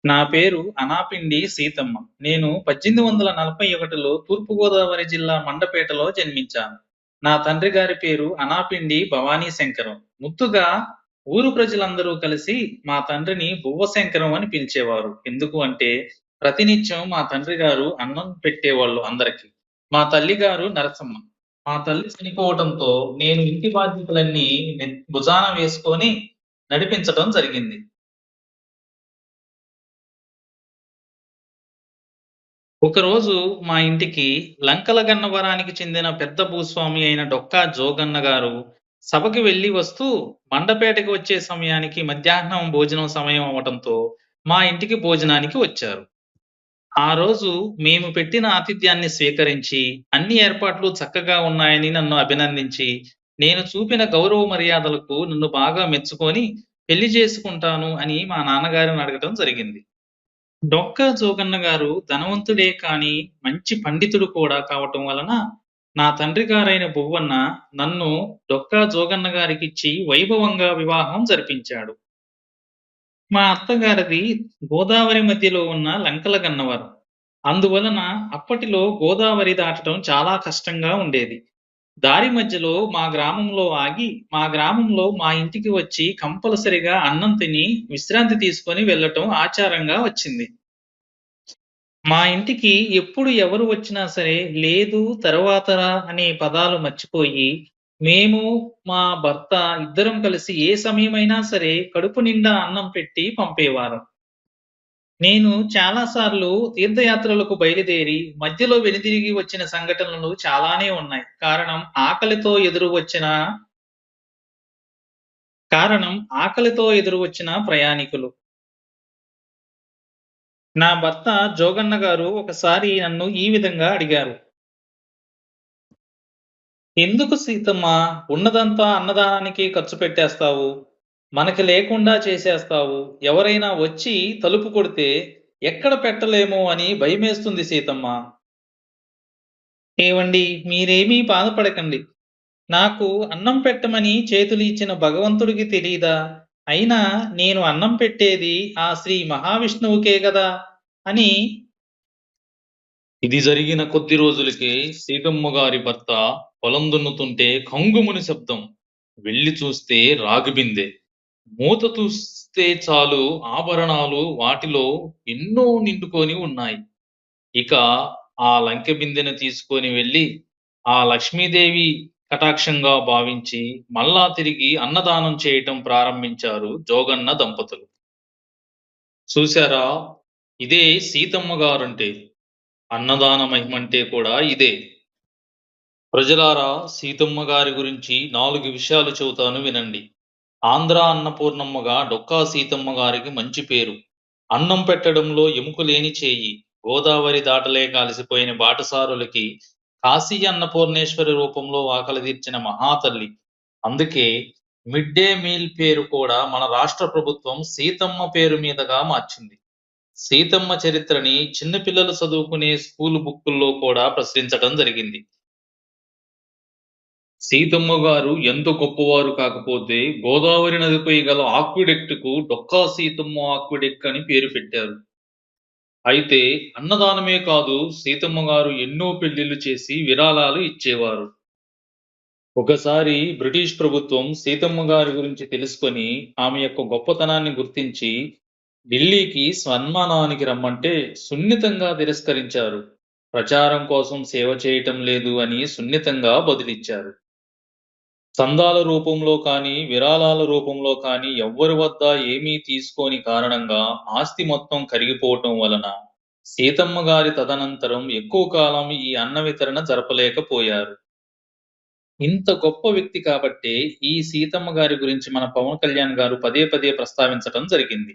నా పేరు అనాపిండి సీతమ్మ. నేను 1841లో తూర్పుగోదావరి జిల్లా మండపేటలో జన్మించాను. నా తండ్రి గారి పేరు అనాపిండి భవానీ శంకరం. ముద్దుగా ఊరు ప్రజలందరూ కలిసి మా తండ్రిని బువ్వ శంకరం అని పిలిచేవారు. ఎందుకు అంటే ప్రతినిత్యం మా తండ్రి గారు అన్నం పెట్టేవాళ్ళు అందరికి. మా తల్లిగారు నరసమ్మ. మా తల్లి చనిపోవటంతో నేను ఇంటి బాధ్యతలన్నీ భుజాన వేసుకొని నడిపించటం జరిగింది. ఒకరోజు మా ఇంటికి లంకల గన్నవరానికి చెందిన పెద్ద భూస్వామి అయిన డొక్కా జోగన్న గారు సభకి వెళ్లి వస్తూ మండపేటకి వచ్చే సమయానికి మధ్యాహ్నం భోజనం సమయం అవటంతో మా ఇంటికి భోజనానికి వచ్చారు. ఆ రోజు మేము పెట్టిన ఆతిథ్యాన్ని స్వీకరించి అన్ని ఏర్పాట్లు చక్కగా ఉన్నాయని నన్ను అభినందించి నేను చూపిన గౌరవ మర్యాదలకు నన్ను బాగా మెచ్చుకొని పెళ్లి చేసుకుంటాను అని మా నాన్నగారిని అడగటం జరిగింది. డొక్కా జోగన్న గారు ధనవంతుడే కానీ మంచి పండితుడు కూడా కావటం వలన నా తండ్రి గారైన బువ్వన్న నన్ను డొక్కా జోగన్న గారికిచ్చి వైభవంగా వివాహం జరిపించాడు. మా అత్తగారిది గోదావరి మధ్యలో ఉన్న లంకల గన్నవరం. అందువలన అప్పటిలో గోదావరి దాటడం చాలా కష్టంగా ఉండేది. దారి మధ్యలో మా గ్రామంలో ఆగి, మా గ్రామంలో మా ఇంటికి వచ్చి కంపల్సరీగా అన్నం తిని విశ్రాంతి తీసుకొని వెళ్ళటం ఆచారంగా వచ్చింది. మా ఇంటికి ఎప్పుడు ఎవరు వచ్చినా సరే, లేదు తర్వాత రా అనే పదాలు మర్చిపోయి, మేము, మా భర్త ఇద్దరం కలిసి ఏ సమయమైనా సరే కడుపు నిండా అన్నం పెట్టి పంపేవారం. నేను చాలా సార్లు తీర్థయాత్రలకు బయలుదేరి మధ్యలో వెనుదిరిగి వచ్చిన సంఘటనలు చాలానే ఉన్నాయి. కారణం ఆకలితో ఎదురు వచ్చిన ప్రయాణికులు. నా భర్త జోగన్న గారు ఒకసారి నన్ను ఈ విధంగా అడిగారు. "ఎందుకు సీతమ్మా ఉన్నదంతా అన్నదానానికి ఖర్చు పెట్టేస్తావు? మనకి లేకుండా చేసేస్తావు. ఎవరైనా వచ్చి తలుపు కొడితే ఎక్కడ పెట్టలేమో అని భయమేస్తుంది సీతమ్మా." "ఏవండీ మీరేమీ బాధపడకండి. నాకు అన్నం పెట్టమని చేతులు ఇచ్చిన భగవంతుడికి తెలీదా? అయినా నేను అన్నం పెట్టేది ఆ శ్రీ మహావిష్ణువుకే గదా!" అని. ఇది జరిగిన కొద్ది రోజులకే సీతమ్మ గారి భర్త పొలం దున్నుతుంటే కంగుమని శబ్దం. వెళ్లి చూస్తే రాగిబిందె. మూత చూస్తే చాలు ఆభరణాలు వాటిలో ఎన్నో నిండుకొని ఉన్నాయి. ఇక ఆ లంకె బిందెను తీసుకొని వెళ్ళి ఆ లక్ష్మీదేవి కటాక్షంగా భావించి మళ్ళా తిరిగి అన్నదానం చేయటం ప్రారంభించారు జోగన్న దంపతులు. చూశారా? ఇదే సీతమ్మ గారంటే. అన్నదాన మహిమంటే కూడా ఇదే. ప్రజలారా, సీతమ్మ గారి గురించి 4 విషయాలు చెబుతాను వినండి. ఆంధ్ర అన్నపూర్ణమ్మగా డొక్కా సీతమ్మ గారికి మంచి పేరు. అన్నం పెట్టడంలో ఎముకలేని చేయి. గోదావరి దాటలేక అలసిపోయిన బాటసారులకి కాశీ అన్నపూర్ణేశ్వరి రూపంలో ఆకలి తీర్చిన మహాతల్లి. అందుకే మిడ్ డే మీల్ పేరు కూడా మన రాష్ట్ర ప్రభుత్వం సీతమ్మ పేరు మీదుగా మార్చింది. సీతమ్మ చరిత్రని చిన్న పిల్లలు చదువుకునే స్కూలు బుక్కుల్లో కూడా ప్రచురించటం జరిగింది. సీతమ్మ గారు ఎంత గొప్పవారు కాకపోతే గోదావరి నదిపై గల ఆక్విడక్టుకు డొక్కా సీతమ్మ ఆక్విడక్ట్ అని పేరు పెట్టారు. అయితే అన్నదానమే కాదు, సీతమ్మ గారు ఎన్నో పెళ్లిళ్లు చేసి విరాళాలు ఇచ్చేవారు. ఒకసారి బ్రిటిష్ ప్రభుత్వం సీతమ్మ గారి గురించి తెలుసుకొని ఆమె యొక్క గొప్పతనాన్ని గుర్తించి ఢిల్లీకి సన్మానానికి రమ్మంటే సున్నితంగా తిరస్కరించారు. ప్రచారం కోసం సేవ చేయటం లేదు అని సున్నితంగా బదులిచ్చారు. చందాల రూపంలో కానీ, విరాళాల రూపంలో కానీ ఎవ్వరి వద్ద ఏమీ తీసుకోని కారణంగా ఆస్తి మొత్తం కరిగిపోవటం వలన సీతమ్మ గారి తదనంతరం ఎక్కువ కాలం ఈ అన్న వితరణ జరపలేకపోయారు. ఇంత గొప్ప వ్యక్తి కాబట్టే ఈ సీతమ్మ గారి గురించి మన పవన్ కళ్యాణ్ గారు పదే పదే ప్రస్తావించటం జరిగింది.